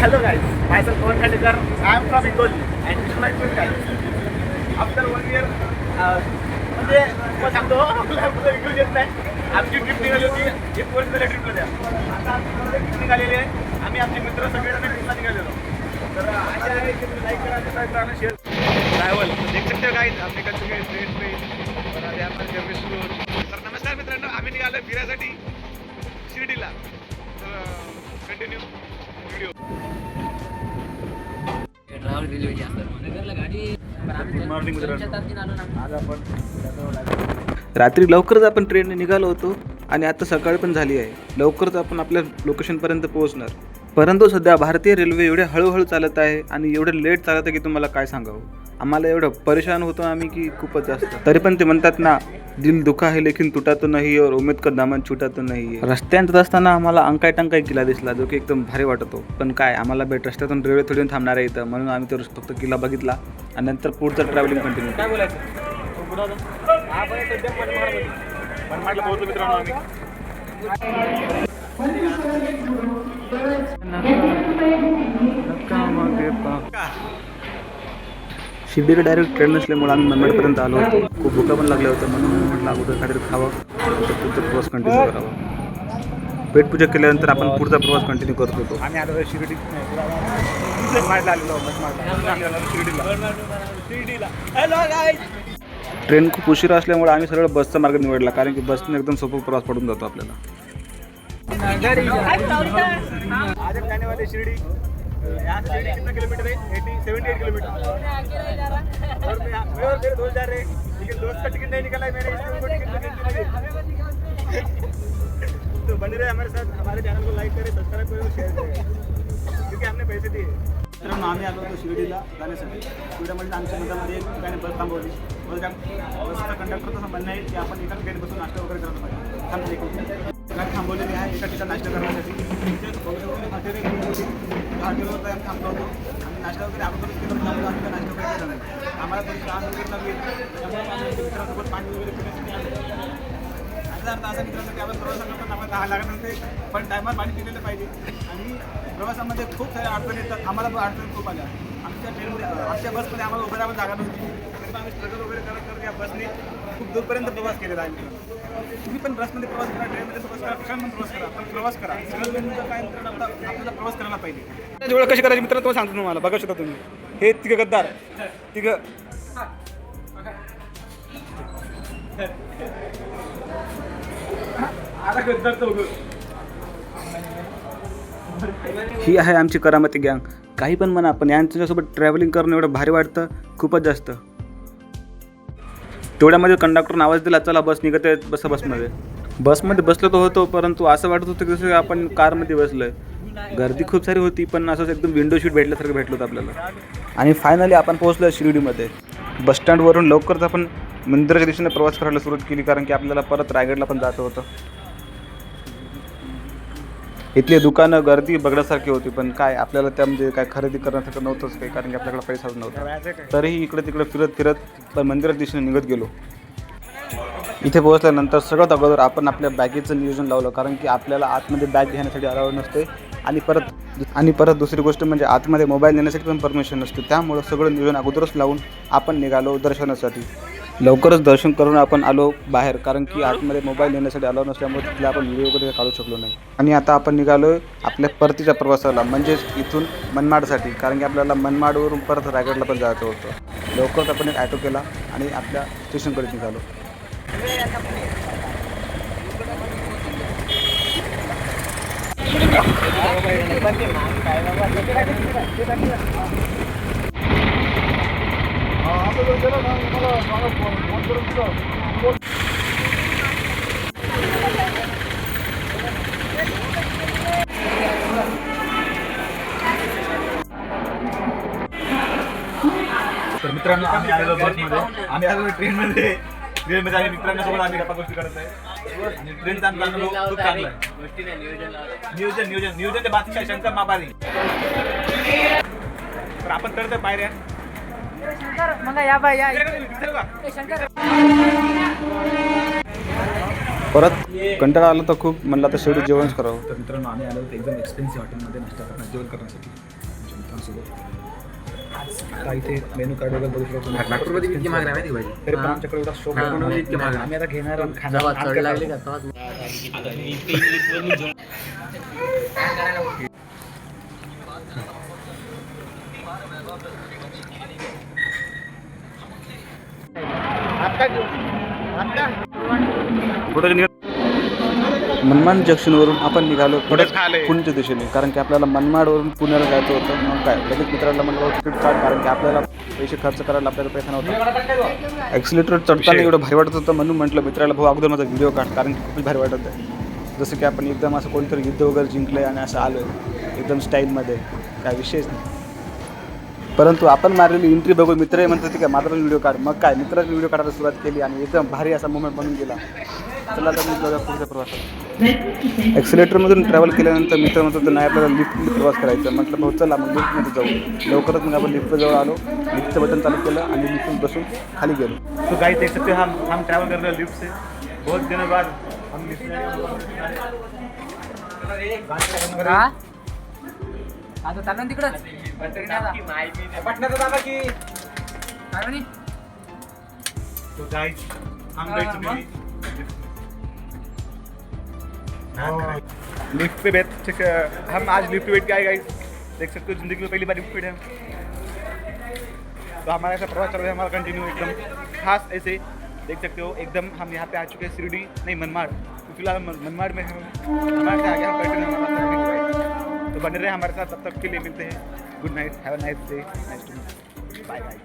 hello guys, myself Pawan Khandekar. I am from Hingoli and this is my first guys. After 1 year, म्हणजे मग सांगतो आपल्याला review देत नाही. आमची ट्रिप निघाली होती 1 वर्ष झाली ट्रिपला द्या. आता आमची ट्रिप निघालेली आहे. आम्ही आमचे मित्र सगळेजण ट्रिपला निघालेलो. तर आशा आहे की तुम्ही लाईक करा, सबस्क्राईब करा, शेअर ट्रॅव्हल देख सकते हो गाइस. आपले कच्चे ट्रेन पे तर आधी आपण जर्नी सुरू होती. तर नमस्कार मित्रांनो, आम्ही निघालो फिरायसाठी शिर्डीला. तर कंटिन्यू व्हिडिओ. गुड मॉर्निंग मित्रांनो. आज आपण रात्री लवकरच आपण ट्रेनने निघालो होतो आणि आता सकाळ पण झाली आहे. लवकरच आपण आपल्या लोकेशनपर्यंत पोहोचणार. परंतु सध्या भारतीय रेल्वे एवढे हळूहळू चालत आहे आणि एवढं लेट चालत आहे की तुम्हाला काय सांगावं. आम्हाला एवढं परेशान होतो आम्ही की खूपच जास्त. तरी पण ते म्हणतात ना, दिल दुखा है लेकिन तुटा तो नाही और उमेद का दामन छुटा तो नाही. रस्त्यात असताना आम्हाला अंकाय टंकाय किल्ला दिसला, जो की एकदम भारी वाटतो. पण काय, आम्हाला रस्त्यातून रेल्वे थोडी थांबणार आहे इथं, म्हणून आम्ही तर फक्त किल्ला बघितला आणि नंतर पुढचं ट्रॅव्हलिंग कंटिन्यू. काय बोलायचं मनमाडला पोहोचलो मित्रांनो आम्ही. शिर्डीला डायरेक्ट ट्रेन नसल्यामुळे आम्ही मनमाडपर्यंत आलो होतो. खूप भुका पण लागल्या होत्या, म्हणून म्हटलं अगोदर काहीतरी खावं, पुढचा प्रवास कंटिन्यू करावा. पेटपूजा केल्यानंतर आपण पुढचा प्रवास कंटिन्यू करत होतो. आम्ही आलो शिर्डी शिर्डीला. ट्रेन खूप उशिरा असल्यामुळे आम्ही सरळ बसचा मार्ग निवडला, कारण की बसने एकदम सोपा प्रवास पडून जातो आपल्याला. आज जाने वाले शिर्डी, यहाँ से शिर्डी कितना किलोमीटर है? 78 किलोमीटर. और मैं और मेरे दोस्त जा रहे हैं, लेकिन दोस्त का टिकट नहीं निकला है. मैंने इसको टिकट नहीं. तो बने रहे हमारे साथ. हमारे चैनल को लाइक करें, सब्सक्राइब करें और शेअर करें, क्योंकि हमने पैसे दिए. मित्रांनो, आम्ही आलो होतो शिर्डीला जाण्यासाठी. शिर्डीमध्ये आमच्या मधामध्ये एक ठिकाणी बस थांबवली. बसचा कंडक्टरचं म्हणणं आहे की आपण एका ठिकाणी बसून नाश्ता वगैरे करत पाहिजे. गाडी थांबवलेली आहे एका ठिकाणी नाश्ता करण्यासाठी. हॉटेलवर आम्ही थांबलो होतो आणि नाश्ता वगैरे अगोदरच केलं होतं. आम्ही नाश्ता वगैरे केला नाही. आम्हाला थोडी चहा वगैरे लागली, त्यामुळे आम्ही मित्रांसोबत पाणी वगैरे पिण्यासाठी आलो. याचा अर्थ असा मित्रांनो की आपण प्रवासात करताना आम्हाला 10 लागत नसते, पण टायमात पाणी पिलेलं पाहिजे. आणि प्रवासामध्ये खूप साऱ्या अडचणी येतात. आम्हाला पण अडचणी खूप आल्या. आमच्या ट्रेनमध्ये, आमच्या बसमध्ये आम्हाला उभं राहायला जागा नव्हती. तरी आम्ही स्ट्रगल वगैरे करत या बसने खूप दूरपर्यंत प्रवास केलेला आहे. तुम्ही पण बसमध्ये प्रवास करा, ट्रेनमध्ये प्रवास करा, कशामध्ये प्रवास करा, पण प्रवास करा. सगळं मेन काय मित्रांनो, आपल्याला प्रवास करायला पाहिजे. जेवढं कशी करायची मित्रांनो तो सांगतो तुम्हाला. बघा शकता तुम्ही, हे तिघं गद्दार, तिघं ही आहे आमची करामती गँग. काही पण म्हणा, पण यांच्यासोबत ट्रॅव्हलिंग करणं एवढं भारी वाटतं, खूपच जास्त. तेवढ्यामध्ये कंडक्टरने आवाज दिला, चला बस निघत आहे, बसा बसमध्ये. बसमध्ये बसलो तो होतो, परंतु असं वाटत होतं की जसं आपण कारमध्ये बसलो आहे. गर्दी खूप सारी होती, पण असंच एकदम विंडो सीट भेटल्यासारखं भेटलं होतं आपल्याला. आणि फायनली आपण पोहोचलो शिर्डीमध्ये. बसस्टँडवरून लवकरच आपण मंदिराच्या दिशेने प्रवास करायला सुरुवात केली, कारण की आपल्याला परत रायगडला पण जायचं होतं. इथली दुकानं गर्दी बघण्यासारखी होती, पण काय आपल्याला त्यामध्ये काय खरेदी करण्यासारखं नव्हतंच काही, कारण की आपल्याकडे पैसाच नव्हता. तरीही इकडे तिकडे फिरत पण मंदिराच्या दिशेने निघत गेलो. इथे पोहोचल्यानंतर सगळ्यात अगोदर आपण आपल्या बॅगेचं नियोजन लावलं, कारण की आपल्याला आतमध्ये बॅग घेण्यासाठी अलाउड नसते. आणि परत दुसरी गोष्ट म्हणजे आतमध्ये मोबाईल नेण्यासाठी पण परमिशन नसते. त्यामुळं सगळं नियोजन अगोदरच लावून आपण निघालो दर्शनासाठी. लवकरच दर्शन करून आपण आलो बाहेर, कारण की आतमध्ये मोबाईल नेण्यासाठी अलाउड नसल्यामुळे तिथले आपण व्हिडिओ वगैरे काढू शकलो नाही. आणि आता आपण निघालो आपल्या परतीच्या प्रवासाला, म्हणजेच इथून मनमाडसाठी, कारण की आपल्याला मनमाडवरून परत रायगडला पण जायचं होतं. लवकरच आपण एक ॲटो केला आणि आपल्या स्टेशनकडे निघालो. तर मित्रांनो, आम्ही आलेलो बसमध्ये, आम्ही आलेलो ट्रेनमध्ये आम्ही मित्रांसोबत आम्ही गप्पा गोष्टी करत आहे. आणि ट्रेनचा अनुभव खूप चांगला आहे. नियोजन ते बादशाह शंकर मापारी. तर आपण चढतोय पायऱ्या. परत कंटाळा आला तर खूप म्हणलं तर शेवटी जेवणच करावं. तर मित्रांनो आम्ही आलो होतो एकदम एक्सपेन्सिव्ह हॉटेलमध्ये नाश्ता करण्यासाठी जेवण करण्यासाठी आमच्या मित्रांसोबत. आता इथे मेनू कार्ड वगैरे बघू शकतो. नागपूरमध्ये इतकी महाग नाही माहिती भाजी. तरी पण आमच्याकडे एवढा शौक आहे. नागपूरमध्ये इतकी महाग आम्ही आता घेणार आणि खाणार. जेव्हा आज चढ करणार. लागली का तेव्हाच कुठे निघालो? मनमाड जंक्शनवरून आपण निघालो पुण्याच्या दिशेने, कारण की आपल्याला मनमाडवरून पुण्याला जायचं होतं. मग काय लगेच मित्राला म्हणलं तिकीट काढ, कारण की आपल्याला पैसे खर्च करायला आपल्याला पैसा नव्हता. ॲक्सिलेटर चढताना एवढं भारी वाटत होतं म्हणून म्हटलं मित्राला भाऊ अगोदर माझा व्हिडिओ काढ, कारण की खूपच भारी वाटत आहे. जसं की आपण एकदम असं कोणतरी युद्ध वगैरे जिंकलं आणि असं आलो आहे एकदम स्टाईलमध्ये, काय विषयच नाही. परंतु आपण मारलेली एंट्री बघून मित्रही म्हणत होते की माझा पण व्हिडिओ काढ. मग काय मित्राची व्हिडिओ काढायला सुरुवात केली आणि एकदम भारी असा मोमेंट बनून गेला. चला तर मी बघा पुढच्या प्रवासात. ॲक्सिलेटरमधून ट्रॅव्हल केल्यानंतर मित्र म्हणत होतं नाही आपल्याला लिफ्टमध्ये प्रवास करायचा. म्हटलं भाऊ चला मग लिफ्टमध्ये जाऊ. लवकरच मग आपण लिफ्टजवळ आलो, लिफ्टचं बटन चालू केलं आणि लिफ्ट बसून खाली गेलो. तो गाइस देख सकते हो हम ट्रैवल कर रहे हैं लिफ्ट से. बहुत दिनों बाद हम लिफ्ट में आता चाललं तिकडंच पटण्याचं दादा की काय म्हणे. तो गाइस हम गए चुके लिफ्ट पे बैठ हम आज लिफ्ट पे बैठ के आए गाइस. देख सकते हो जिंदगी में पहली बार लिफ्ट पे बैठे हम. तो हमारा ऐसा प्रवास चल रहा है हमारा कंटिन्यू एकदम खास ऐसे देख सकते हो. एकदम हम यहाँ पे आ चुके हैं शिरडी नहीं मनमाड़. तो फिलहाल मनमाड़ में हम हमारे से आगे हम बैठे हैं. तो बने रहे हमारे साथ, तब तक के लिए मिलते हैं. Good night, have a nice day, nice to meet, bye bye.